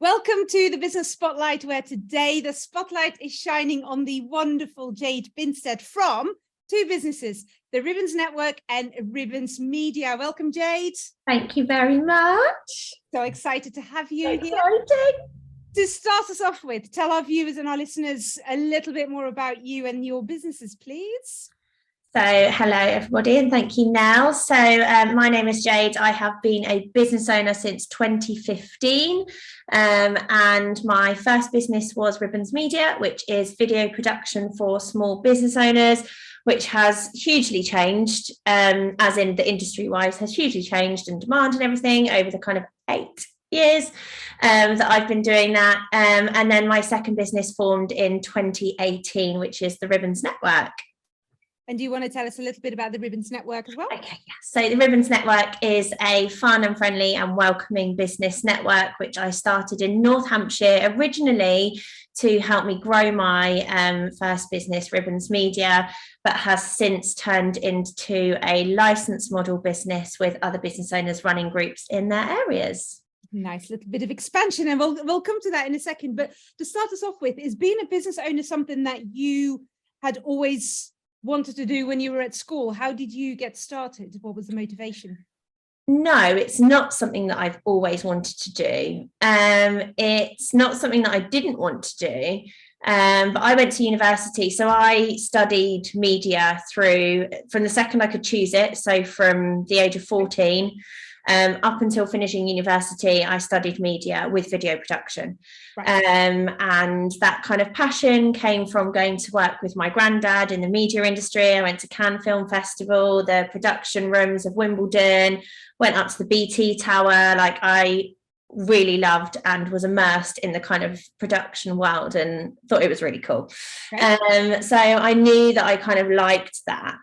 Welcome to the Business Spotlight, where today the spotlight is shining on the wonderful Jade Binsted from two businesses, the Ribbons Network and Ribbons Media. Welcome, Jade. Thank you very much. So excited to have you Exciting. here. To start us off with, tell our viewers and our listeners a little bit more about you and your businesses, please. So hello everybody, and thank you, Nell. So my name is Jade. I have been a business owner since 2015, and my first business was Ribbons Media, which is video production for small business owners, which has hugely changed, as in the industry-wise has hugely changed in demand and everything over the kind of 8 years that I've been doing that. And then my second business formed in 2018, which is the Ribbons Network. And do you want to tell us a little bit about the Ribbons Network as well? Okay, yeah. So the Ribbons Network is a fun and friendly and welcoming business network, which I started in North Hampshire originally to help me grow my first business, Ribbons Media, but has since turned into a license model business with other business owners running groups in their areas. Nice little bit of expansion, and we'll come to that in a second. But to start us off with, is being a business owner something that you had always wanted to do when you were at school? How did you get started? What was the motivation? No, it's not something that I've always wanted to do. It's not something that I didn't want to do. But I went to university, so I studied media from the second I could choose it. So from the age of 14 up until finishing university, I studied media with video production. Right. And that kind of passion came from going to work with my granddad in the media industry. I went to Cannes Film Festival, the production rooms of Wimbledon, went up to the BT Tower. Like, I really loved and was immersed in the kind of production world and thought it was really cool. Right. So I knew that I kind of liked that.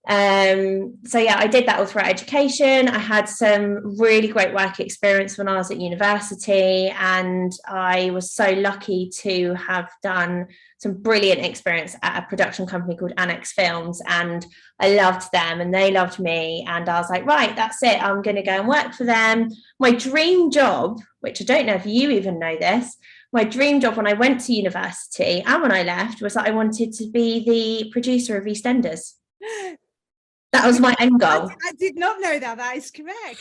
So yeah, I did that all throughout education. I had some really great work experience when I was at university, and I was so lucky to have done some brilliant experience at a production company called Annex Films, and I loved them and they loved me, and I was like, right, that's it, I'm going to go and work for them. My dream job, which I don't know if you even know this, my dream job when I went to university and when I left, was that I wanted to be the producer of EastEnders. That was my end goal. I did not know that. That is correct.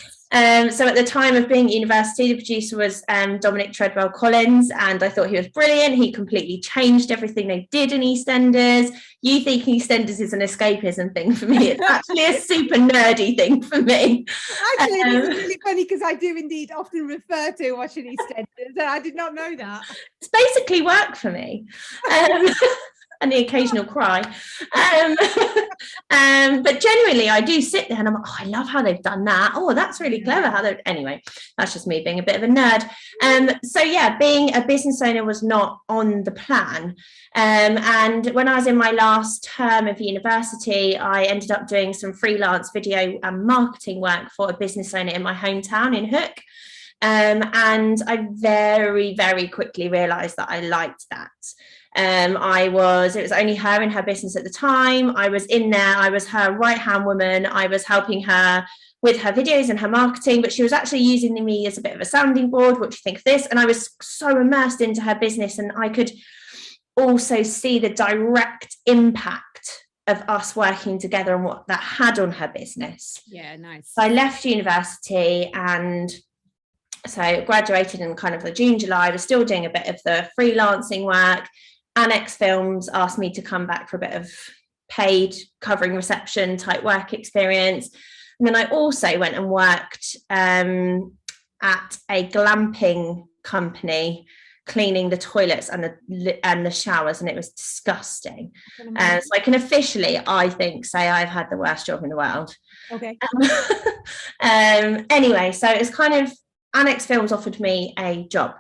So at the time of being at university, the producer was Dominic Treadwell-Collins, and I thought he was brilliant. He completely changed everything they did in EastEnders. You think EastEnders is an escapism thing for me? It's actually a super nerdy thing for me. Actually, it's really funny because I do indeed often refer to watching EastEnders, and I did not know that. It's basically work for me. And the occasional cry. But genuinely, I do sit there and I'm like, oh, I love how they've done that. Oh, that's really clever. Anyway, that's just me being a bit of a nerd. So yeah, being a business owner was not on the plan. And when I was in my last term of university, I ended up doing some freelance video and marketing work for a business owner in my hometown in Hook. And I very, very quickly realised that I liked that. It was only her in her business at the time. I was in there, I was her right-hand woman. I was helping her with her videos and her marketing, but she was actually using me as a bit of a sounding board. What do you think of this? And I was so immersed into her business, and I could also see the direct impact of us working together and what that had on her business. Yeah, nice. So I left university, and so graduated in kind of the June, July. I was still doing a bit of the freelancing work. Annex Films asked me to come back for a bit of paid covering reception type work experience. And then I also went and worked at a glamping company, cleaning the toilets and the showers, and it was disgusting. So I can officially, I think, say I've had the worst job in the world. Okay. Anyway, so it was kind of, Annex Films offered me a job,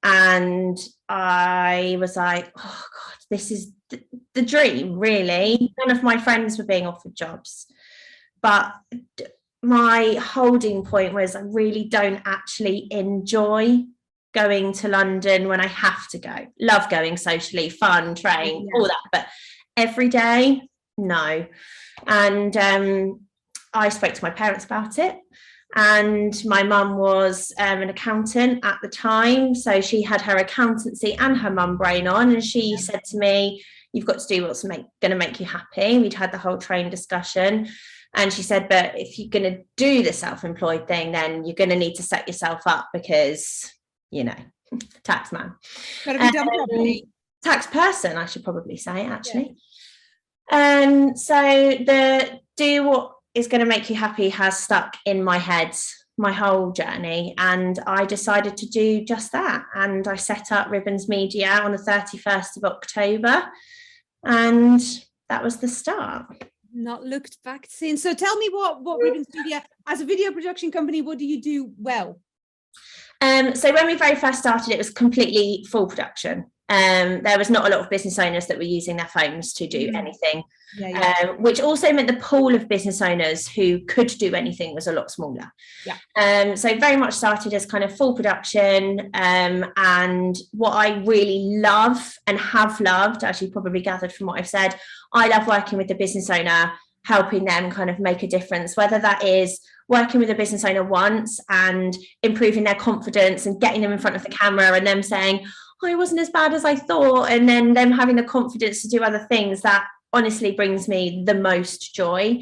and I was like, oh God, this is the dream, really. None of my friends were being offered jobs, but my holding point was I really don't actually enjoy going to London when I have to go. Love going socially, fun, train, all that, but every day, no. And I spoke to my parents about it, And my mum was an accountant at the time. So she had her accountancy and her mum brain on. And she said to me, you've got to do what's going to make you happy. We'd had the whole train discussion. And she said, but if you're going to do the self-employed thing, then you're going to need to set yourself up because, you know, tax man. Gotta be done properly. Tax person, I should probably say, actually. Yeah. So the do what is going to make you happy has stuck in my head my whole journey, and I decided to do just that. And I set up Ribbons Media on the 31st of October, and that was the start. Not looked back since. So tell me what Ribbons Media, as a video production company, what do you do well? So when we very first started, it was completely full production. There was not a lot of business owners that were using their phones to do anything, which also meant the pool of business owners who could do anything was a lot smaller. So very much started as kind of full production. And what I really love and have loved, as you probably gathered from what I've said, I love working with the business owner, helping them kind of make a difference, whether that is working with a business owner once and improving their confidence and getting them in front of the camera and them saying, oh, it wasn't as bad as I thought, and then them having the confidence to do other things. That honestly brings me the most joy.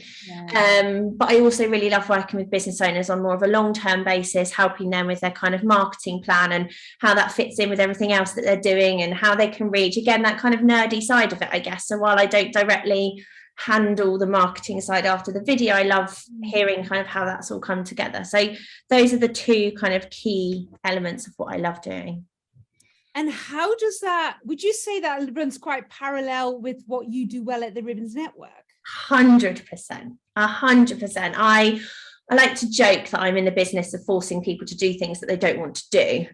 But I also really love working with business owners on more of a long-term basis, helping them with their kind of marketing plan and how that fits in with everything else that they're doing and how they can reach, again, that kind of nerdy side of it, I guess. So while I don't directly handle the marketing side after the video, I love hearing kind of how that's all come together. So those are the two kind of key elements of what I love doing. And how does that, would you say that runs quite parallel with what you do well at the Ribbons Network? 100%. I like to joke that I'm in the business of forcing people to do things that they don't want to do.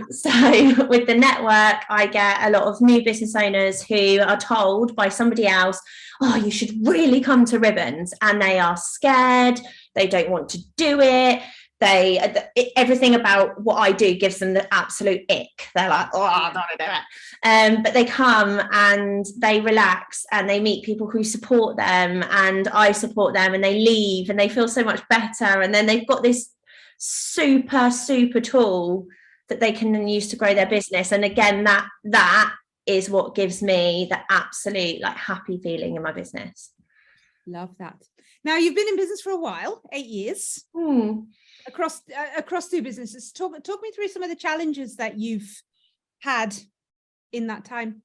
So with the network, I get a lot of new business owners who are told by somebody else, oh, you should really come to Ribbons. And they are scared. They don't want to do it. Everything about what I do gives them the absolute ick. They're like, oh, I don't want to do it. But they come and they relax and they meet people who support them, and I support them, and they leave and they feel so much better. And then they've got this super tool that they can then use to grow their business. And again, that is what gives me the absolute like happy feeling in my business. Love that. Now, you've been in business for a while, 8 years. Across two businesses. Talk me through some of the challenges that you've had in that time.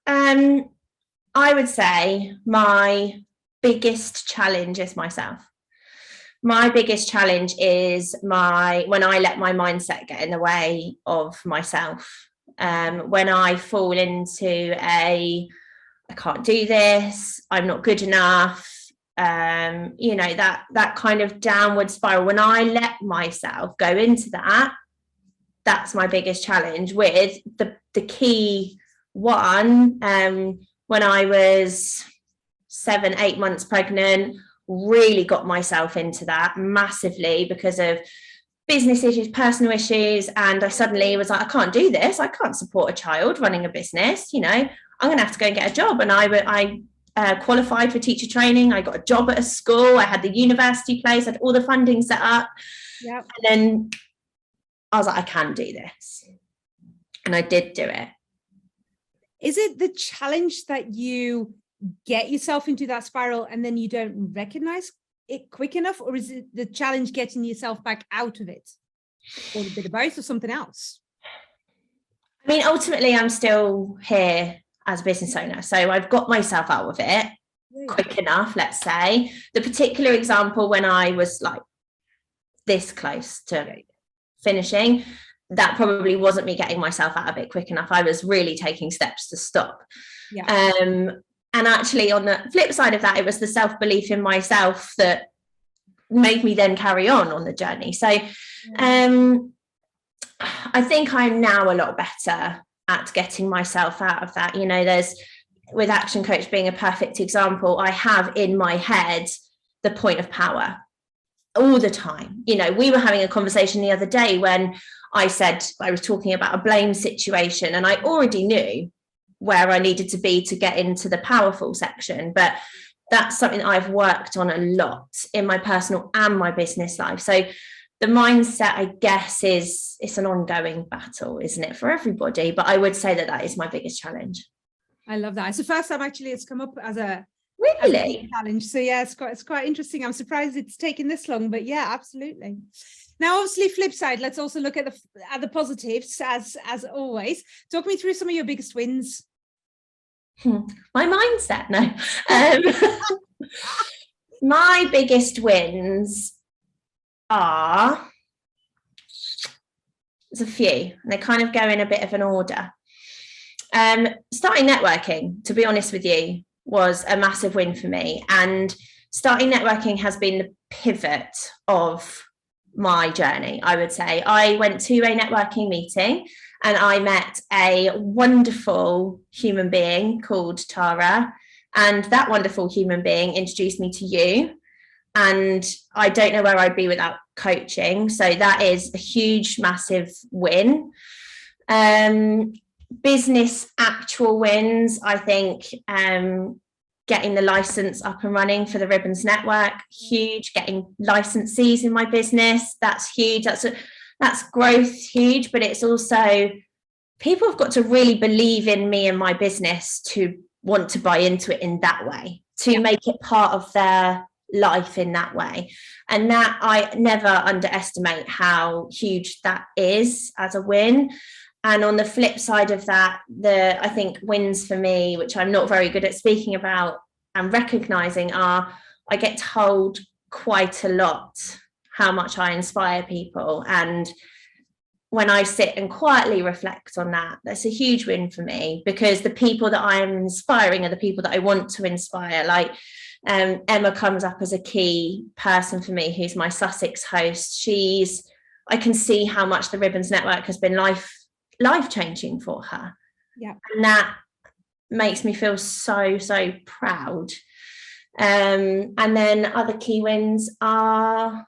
I would say my biggest challenge is myself. My biggest challenge is when I let my mindset get in the way of myself. When I fall into I can't do this, I'm not good enough, that kind of downward spiral. When I let myself go into that, that's my biggest challenge. With the key one, when I was 7-8 months pregnant, really got myself into that massively because of business issues, personal issues, and I suddenly was like, I can't do this. I can't support a child running a business. I'm going to have to go and get a job. And I qualified for teacher training. I got a job at a school. I had the university place, had all the funding set up. And then I was like, I can do this. And I did do it. Is it the challenge that you get yourself into that spiral and then you don't recognize it quick enough? Or is it the challenge getting yourself back out of it? Or a bit of both, or something else? I mean, ultimately, I'm still here as a business owner. So I've got myself out of it quick enough, let's say. The particular example when I was like this close to finishing, that probably wasn't me getting myself out of it quick enough. I was really taking steps to stop. And actually on the flip side of that, it was the self-belief in myself that made me then carry on the journey. So I think I'm now a lot better at getting myself out of that. There's, with Action Coach being a perfect example, I have in my head the point of power all the time. We were having a conversation the other day when I said I was talking about a blame situation, and I already knew where I needed to be to get into the powerful section, but that's something that I've worked on a lot in my personal and my business life. So the mindset, I guess, it's an ongoing battle, isn't it, for everybody? But I would say that that is my biggest challenge. I love that. It's the first time actually it's come up as a Really? challenge. So yeah, it's quite interesting. I'm surprised it's taken this long, but yeah, absolutely. Now, obviously, flip side, let's also look at the positives as always. Talk me through some of your biggest wins. My mindset, no. My biggest wins are, there's a few, and they kind of go in a bit of an order. Starting networking, to be honest with you, was a massive win for me. And starting networking has been the pivot of my journey, I would say. I went to a networking meeting and I met a wonderful human being called Tara. And that wonderful human being introduced me to you. And I don't know where I'd be without coaching. So that is a huge, massive win. Business actual wins, I think, getting the license up and running for the Ribbons Network, huge. Getting licensees in my business, that's huge. That's growth, huge. But it's also, people have got to really believe in me and my business to want to buy into it in that way, to make it part of their life in that way. And that, I never underestimate how huge that is as a win. And on the flip side of that, I think wins for me, which I'm not very good at speaking about and recognizing, are I get told quite a lot how much I inspire people. And when I sit and quietly reflect on that, that's a huge win for me, because the people that I'm inspiring are the people that I want to inspire. Like Emma comes up as a key person for me, who's my Sussex host. I can see how much the Ribbons Network has been life-changing for her. Yeah. And that makes me feel so, so proud. And then other key wins are,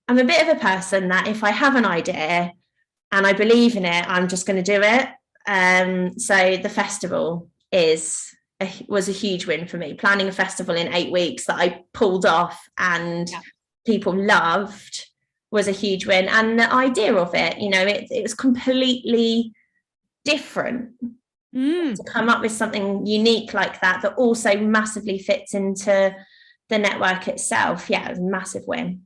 I'm a bit of a person that if I have an idea and I believe in it, I'm just going to do it. So the festival was a huge win for me. Planning a festival in 8 weeks that I pulled off and people loved was a huge win. And the idea of it, it was completely different to come up with something unique like that also massively fits into the network itself. Yeah, it was a massive win.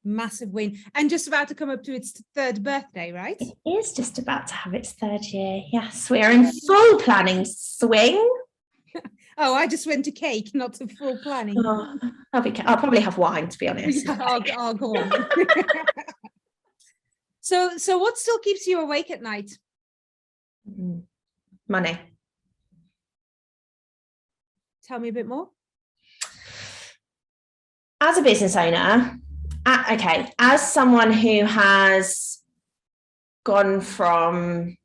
Massive win. And just about to come up to its 3rd birthday, right? It is just about to have its 3rd year. Yes, we're in full planning swing. Oh, I just went to cake, not to full planning. Oh, I'll probably have wine, to be honest. I'll go on. So what still keeps you awake at night? Money. Tell me a bit more. As a business owner, as someone who has gone from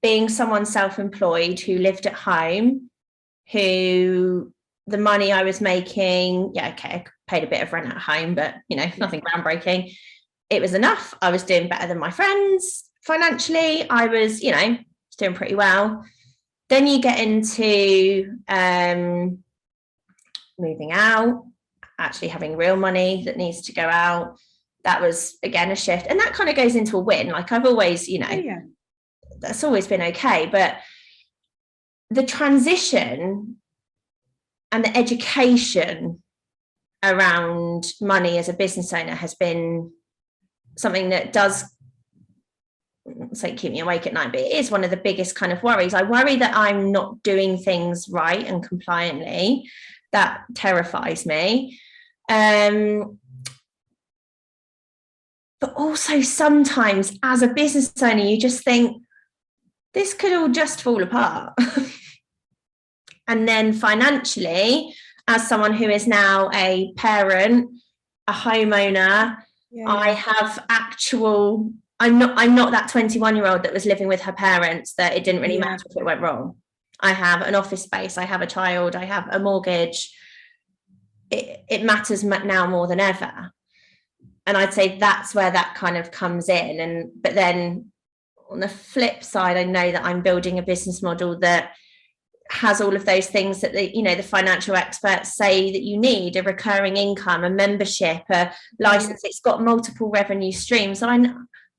being someone self-employed who lived at home, who the money I was making, I paid a bit of rent at home, but nothing groundbreaking. It was enough. I was doing better than my friends financially. I was, doing pretty well. Then you get into moving out, actually having real money that needs to go out. That was again a shift, and that kind of goes into a win. Like I've always, that's always been okay, but the transition and the education around money as a business owner has been something that does keep me awake at night, but it is one of the biggest kind of worries. I worry that I'm not doing things right and compliantly. That terrifies me. But also sometimes as a business owner, you just think this could all just fall apart. And then financially, as someone who is now a parent, a homeowner, I have I'm not that 21-year-old that was living with her parents that it didn't really matter if it went wrong. I have an office space, I have a child, I have a mortgage. It matters now more than ever. And I'd say that's where that kind of comes in. But then on the flip side, I know that I'm building a business model that has all of those things that the financial experts say that you need: a recurring income, a membership, a license. It's got multiple revenue streams. So I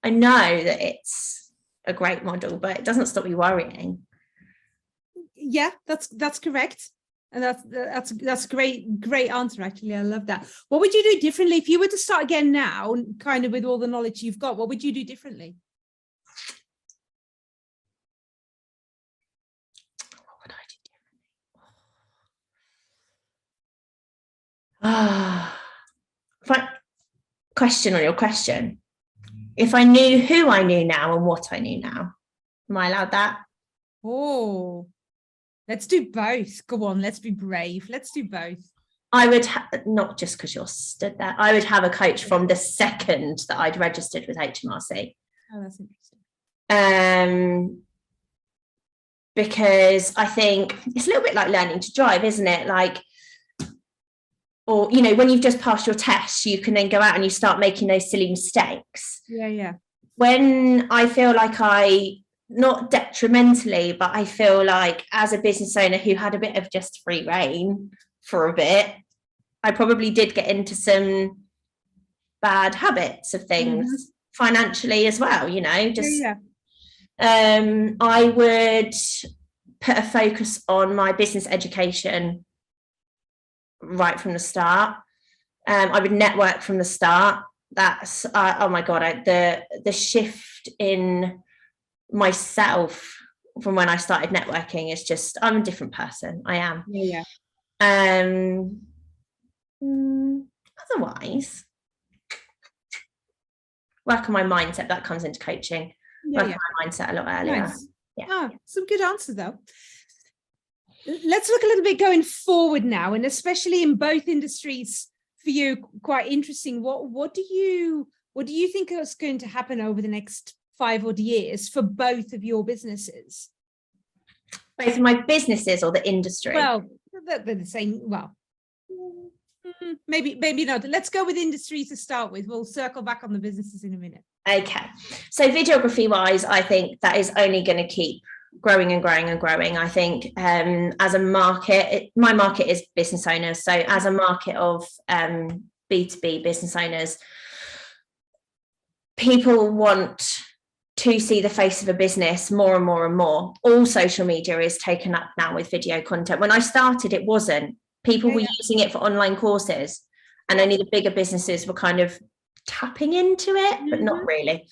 know that it's a great model, but it doesn't stop you worrying. Yeah, that's correct. And that's great answer, actually. I love that. What would you do differently if you were to start again now, kind of with all the knowledge you've got? What would you do differently? What would I do differently? Question on your question. If I knew who I knew now and what I knew now, am I allowed that? Oh, let's do both. Go on, let's be brave. Let's do both. I would not just because you're stood there. I would have a coach from the second that I'd registered with HMRC. Oh, that's interesting. Because I think it's a little bit like learning to drive, isn't it? Like, or, when you've just passed your test, you can then go out and you start making those silly mistakes. Yeah. When I feel like not detrimentally, but I feel like as a business owner who had a bit of just free reign for a bit, I probably did get into some bad habits of things financially as well, I would put a focus on my business education right from the start. I would network from the start. That's oh my god, the shift in myself from when I started networking is just, I'm a different person. I am. Yeah. Otherwise, work on my mindset. That comes into coaching. Work on my mindset a lot earlier. Nice. Yeah. Some good answers though. Let's look a little bit going forward now, and especially in both industries for you, quite interesting. What do you think is going to happen over the next 5 odd years for both of your businesses? Both of my businesses or the industry? Well, they're the same. Well, maybe not. Let's go with industry to start with. We'll circle back on the businesses in a minute. Okay. So videography wise, I think that is only going to keep growing and growing and growing. I think as a market, my market is business owners. So as a market of B2B business owners, people want to see the face of a business more and more and more. All social media is taken up now with video content. When I started, it wasn't. People were using it for online courses, and only the bigger businesses were kind of tapping into it, but not really.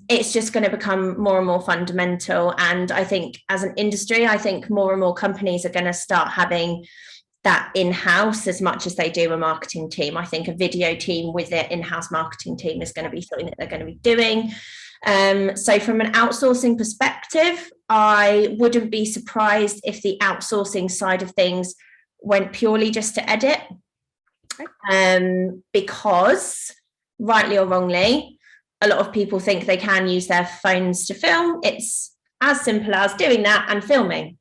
It's just going to become more and more fundamental. And I think as an industry, I think more and more companies are going to start having that in-house as much as they do a marketing team. I think a video team with their in-house marketing team is going to be something that they're going to be doing. So from an outsourcing perspective, I wouldn't be surprised if the outsourcing side of things went purely just to edit. Because rightly or wrongly, a lot of people think they can use their phones to film. It's as simple as doing that and filming.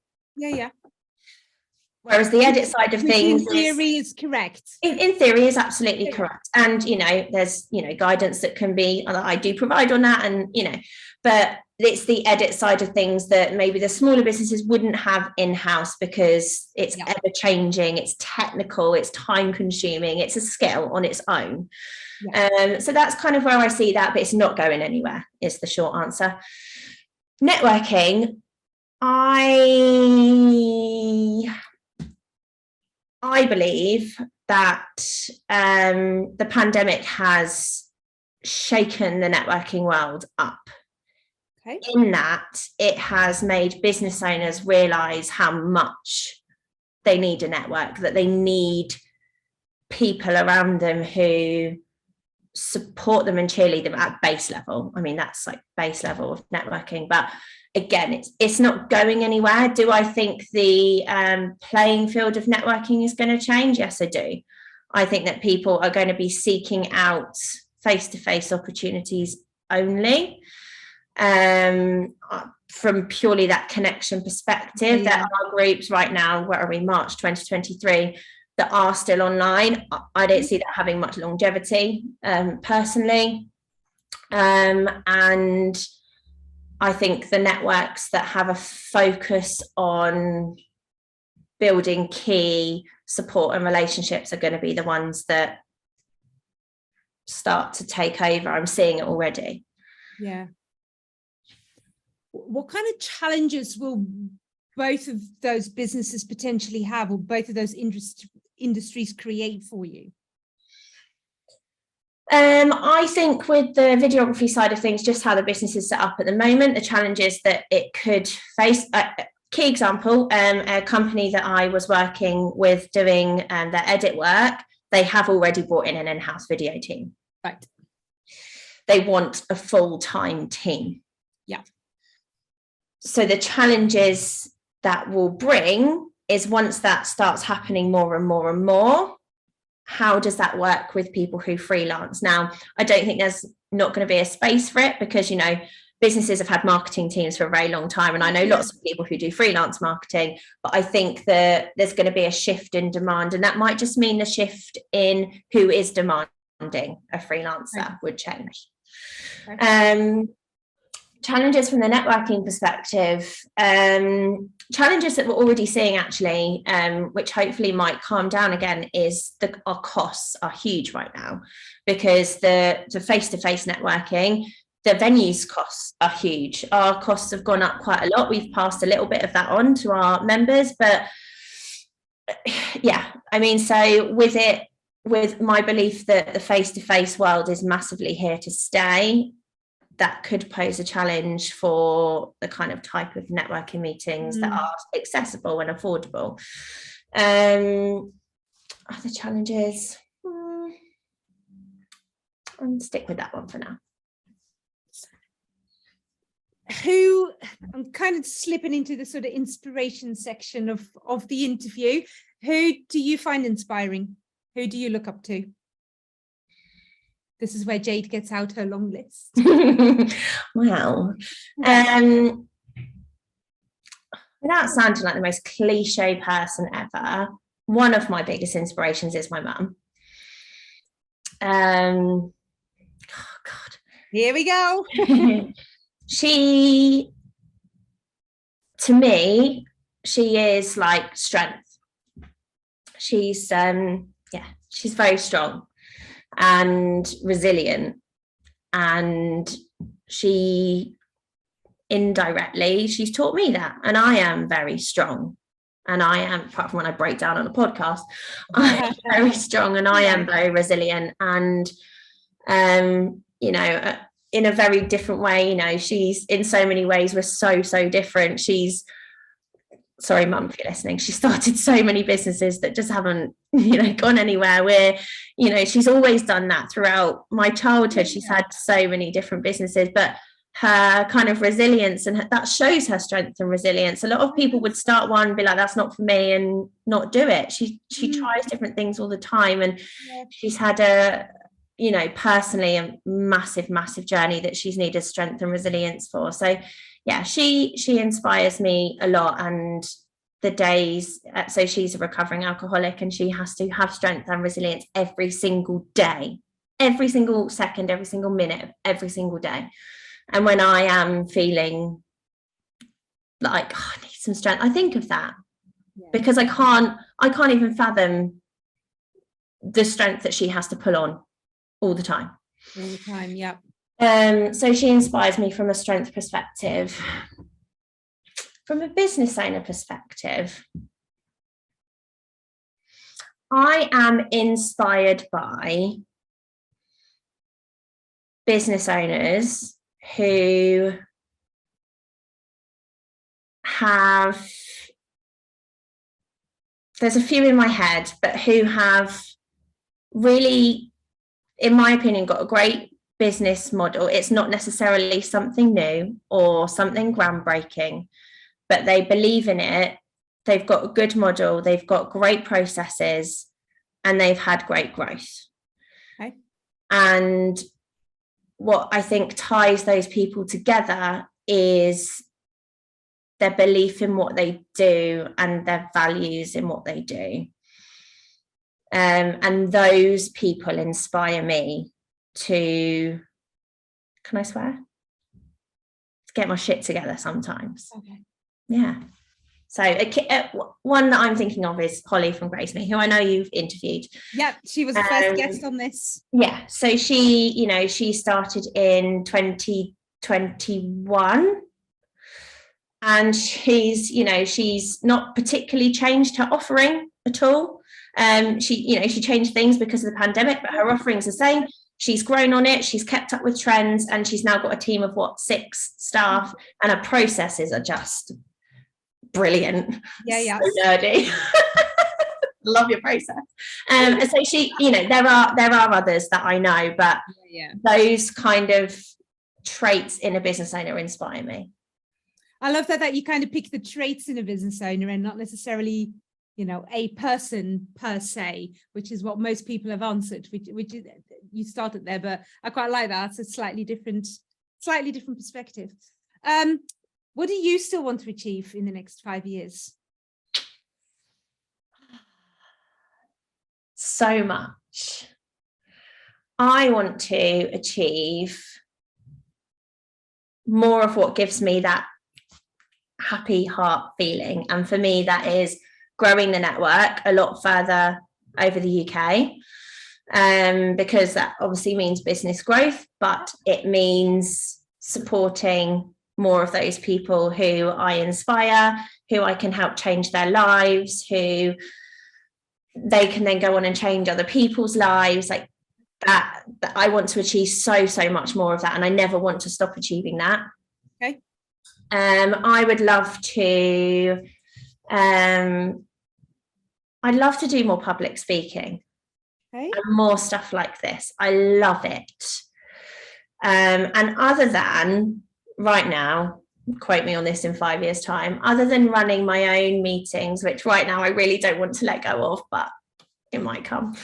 Whereas the edit side of things, in theory, is correct. In theory, is absolutely correct. And there's guidance that I do provide on that, and but it's the edit side of things that maybe the smaller businesses wouldn't have in-house, because it's ever changing, it's technical, it's time consuming, it's a skill on its own. So that's kind of where I see that, but it's not going anywhere, is the short answer. Networking, I believe that the pandemic has shaken the networking world up. In that it has made business owners realise how much they need a network, that they need people around them who support them and cheerlead them at base level. I mean, that's like base level of networking, but again, it's not going anywhere. Do I think the playing field of networking is going to change? Yes, I do. I think that people are going to be seeking out face-to-face opportunities only, from purely that connection perspective. There are groups right now, where are we, March 2023, that are still online. I don't see that having much longevity, personally. And I think the networks that have a focus on building key support and relationships are going to be the ones that start to take over. I'm seeing it already. Yeah. What kind of challenges will both of those businesses potentially have, or both of those industries create for you? I think with the videography side of things, just how the business is set up at the moment, the challenges that it could face. Key example, a company that I was working with doing their edit work, they have already brought in an in-house video team. Right. They want a full-time team. Yeah. So the challenges that will bring is, once that starts happening more and more and more, how does that work with people who freelance? Now, I don't think there's not going to be a space for it, because, you know, businesses have had marketing teams for a very long time, and I know lots of people who do freelance marketing, but I think that there's going to be a shift in demand, and that might just mean the shift in who is demanding a freelancer would change. Challenges from the networking perspective, challenges that we're already seeing actually, which hopefully might calm down again, is our costs are huge right now, because the face-to-face networking, the venues costs are huge. Our costs have gone up quite a lot. We've passed a little bit of that on to our members, but yeah, I mean, so with my belief that the face-to-face world is massively here to stay, that could pose a challenge for the kind of type of networking meetings that are accessible and affordable. Other challenges, I'll stick with that one for now. I'm kind of slipping into the sort of inspiration section of the interview. Who do you find inspiring? Who do you look up to? This is where Jade gets out her long list. Well, without sounding like the most cliche person ever, one of my biggest inspirations is my mum. Oh God. Here we go. She, to me, she is like strength. She's she's very strong and resilient, and she indirectly, she's taught me that, and I am very strong, and I am, apart from when I break down on a podcast, I'm very strong, and I am very resilient, and you know, in a very different way. You know, she's, in so many ways, we're so different. She's, sorry mum if you're listening, she started so many businesses that just haven't, you know, gone anywhere. Where, you know, she's always done that throughout my childhood. She's had so many different businesses, but her kind of resilience, and that shows her strength and resilience. A lot of people would start one and be like, that's not for me, and not do it. She tries different things all the time, and she's had a, you know, personally a massive journey that she's needed strength and resilience for. So yeah, she inspires me a lot. And the days, so she's a recovering alcoholic, and she has to have strength and resilience every single day, every single second, every single minute, every single day. And when I am feeling like, oh, I need some strength, I think of that, because I can't even fathom the strength that she has to pull on all the time. Yeah. So she inspires me from a strength perspective. From a business owner perspective, I am inspired by business owners who have, there's a few in my head, but who have really, in my opinion, got a great business model. It's not necessarily something new or something groundbreaking, but they believe in it. They've got a good model, they've got great processes, and they've had great growth. Okay. And what I think ties those people together is their belief in what they do and their values in what they do. And those people inspire me to, can I swear? get my shit together sometimes. Okay. Yeah. So one that I'm thinking of is Holly from Grace Me, who I know you've interviewed. Yeah, she was the first guest on this. Yeah. So she started in 2021. And she's not particularly changed her offering at all. She changed things because of the pandemic, but her offering's the same. She's grown on it. She's kept up with trends, and she's now got a team of 6 staff, and her processes are just brilliant. Yeah. So nerdy. Love your process. And so there are others that I know, but those kind of traits in a business owner inspire me. I love that you kind of pick the traits in a business owner and not necessarily, a person per se, which is what most people have answered, which is, you started there, but I quite like that. It's a slightly different perspective. What do you still want to achieve in the next 5 years? So much. I want to achieve more of what gives me that happy heart feeling, and for me that is growing the network a lot further over the UK, because that obviously means business growth, but it means supporting more of those people who I inspire, who I can help change their lives, who they can then go on and change other people's lives. Like that I want to achieve so much more of that, and I never want to stop achieving that. Okay. I would love to I'd love to do more public speaking. Okay. And more stuff like this. I love it. And other than right now, quote me on this in 5 years' time, other than running my own meetings, which right now I really don't want to let go of, but it might come.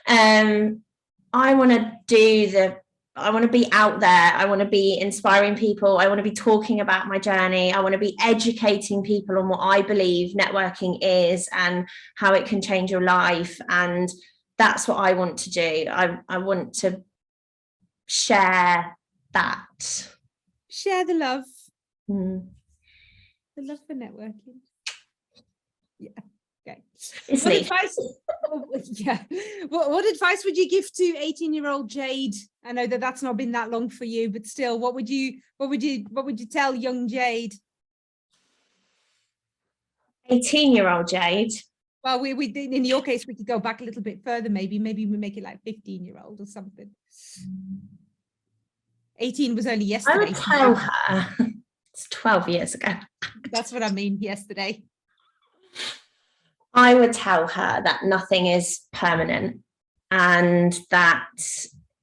I want to be out there. I want to be inspiring people. I want to be talking about my journey. I want to be educating people on what I believe networking is and how it can change your life. And that's what I want to do. I want to share that. Share the love. The love for networking. Yeah. Okay. What advice would you give to 18-year-old Jade? I know that's not been that long for you, but still, what would you tell young Jade? 18-year-old Jade. Well, we in your case, we could go back a little bit further. Maybe we make it like 15-year-old or something. 18 was only yesterday. I would tell her it's 12 years ago. That's what I mean. Yesterday. I would tell her that nothing is permanent, and that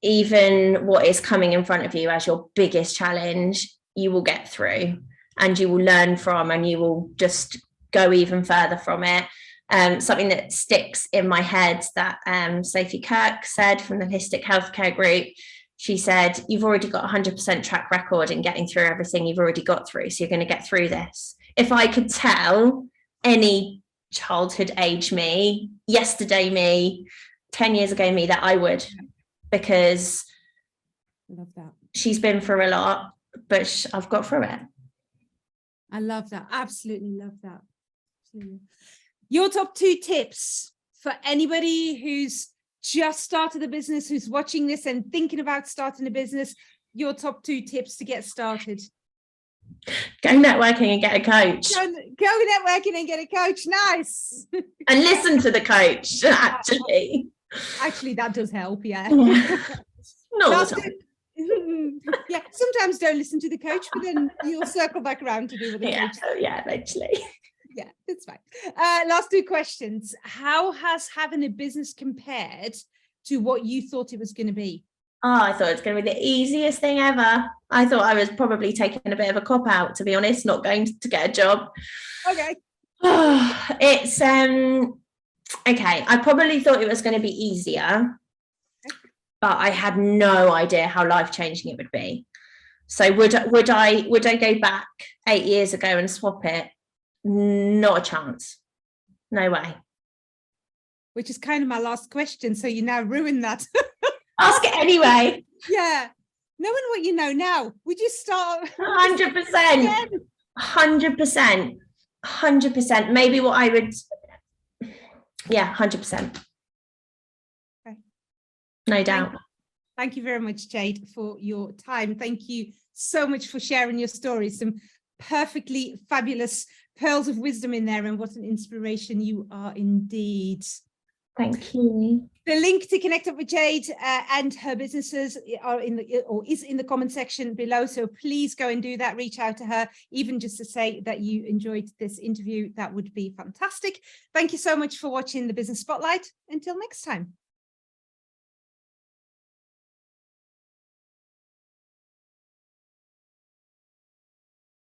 even what is coming in front of you as your biggest challenge, you will get through and you will learn from, and you will just go even further from it. Something that sticks in my head that Sophie Kirk said from the Holistic Healthcare Group, she said, you've already got 100% track record in getting through everything you've already got through, so you're going to get through this. If I could tell any childhood age me, yesterday me, 10 years ago me, that I would, because love that. She's been through a lot, but I've got through it. I love that. Absolutely love that. Absolutely. Your top 2 tips for anybody who's just started a business, who's watching this and thinking about starting a business, your top 2 tips to get started. Go networking and get a coach. Go networking and get a coach. Nice. And listen to the coach, actually. Actually, that does help, yeah. Not all the time. Yeah, sometimes don't listen to the coach, but then you'll circle back around to do what the coach says. Yeah, eventually. Yeah, that's fine. Last 2 questions. How has having a business compared to what you thought it was going to be? Oh, I thought it was going to be the easiest thing ever. I thought I was probably taking a bit of a cop out, to be honest, not going to get a job. Okay. It's okay. I probably thought it was going to be easier, but I had no idea how life-changing it would be. So would I go back 8 years ago and swap it? Not a chance. No way. Which is kind of my last question. So you now ruined that. Ask it anyway. Yeah. Knowing what you know now, would you start? 100%. 100%. 100%. Maybe what I would, yeah, 100%. Okay. No doubt. Thank you very much, Jade, for your time. Thank you so much for sharing your stories. Some perfectly fabulous pearls of wisdom in there, and what an inspiration you are indeed. Thank you. The link to connect up with Jade and her businesses is in the comment section below. So please go and do that. Reach out to her, even just to say that you enjoyed this interview. That would be fantastic. Thank you so much for watching the Business Spotlight. Until next time.